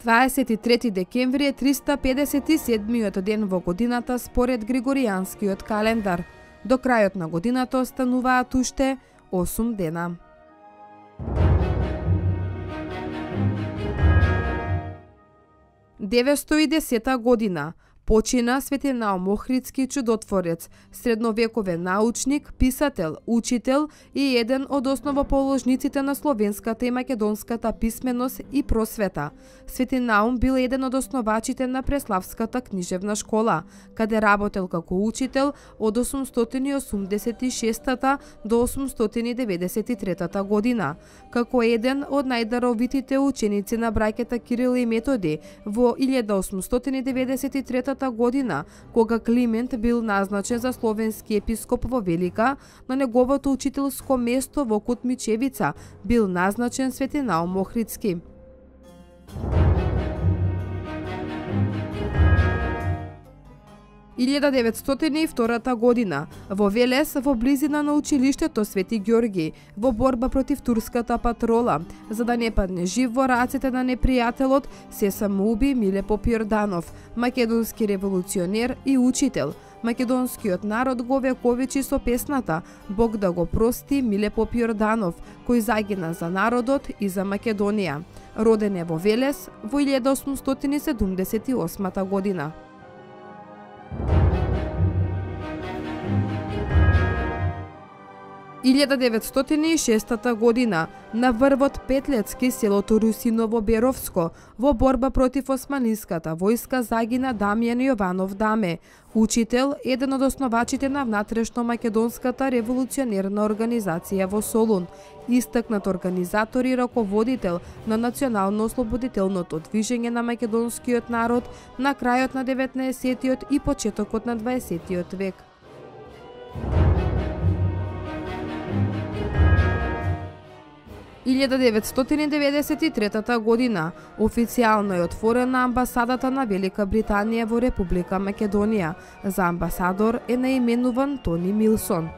23 декември е 357-миот ден во годината според Григоријанскиот календар. До крајот на годината остануваат уште 8 дена. Девесто година почина Свети Наум Охридски чудотворец, средновековен научник, писател, учител и еден од основоположниците на словенската и македонската писменост и просвета. Свети Наум бил еден од основачите на Преславската книжевна школа, каде работел како учител од 886 до 893 година, како еден од најдаровитите ученици на браќата Кирил и Методи во 1893 година, кога Климент бил назначен за словенски епископ во Велика, на неговото учителско место во Кутмичевица бил назначен Свети Наум Охридски. И 1902 година во Велес, во близина на училиштето Свети Ѓорги, во борба против турската патрола, за да не падне жив во рацете на непријателот, се самоуби Миле Попјорданов, македонски револуционер и учител. Македонскиот народ го вековечи со песната "Бог да го прости Миле Попјорданов", кој загина за народот и за Македонија. Роден е во Велес во 1878 година. И 1906 година на врвот Петлецки, селото Русиново Беровско, во борба против османиската војска загина Дамјан Јованов Даме, учител, еден од основачите на внатрешно македонската револуционерна организација во Солун, истакнат организатор и раководител на национално-ослободителното движење на македонскиот народ на крајот на 19-тиот и почетокот на 20-тиот век. И 1993 година официјално е отворена амбасадата на Велика Британија во Република Македонија. За амбасадор е наименуван Тони Милсон.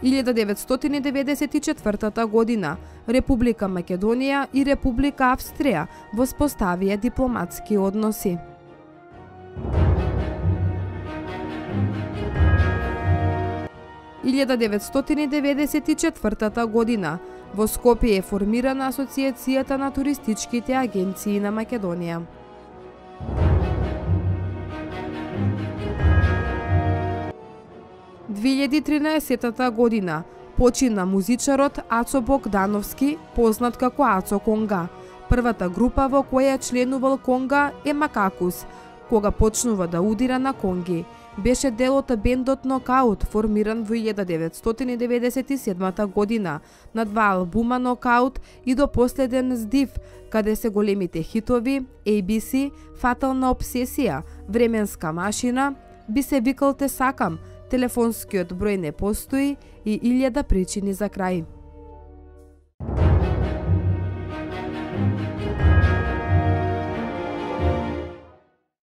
И 1994 година Република Македонија и Република Австрија воспоставија дипломатски односи. И 1994 година во Скопје е формирана Асоцијацијата на туристичките агенции на Македонија. – 2013 година почина музичарот Ацо Богдановски, познат како Ацо Конга. Првата група во која членувал Конга е Макакус, кога почнува да удира на конги. Беше дел од бендот Нокаут, формиран во 1997 година, на 2 албума Нокаут и до последен Здив, каде се големите хитови ABC, Фатална обсесија, Временска машина, Би се викал те сакам, Телефонскиот број не постои и 1000 причини за крај.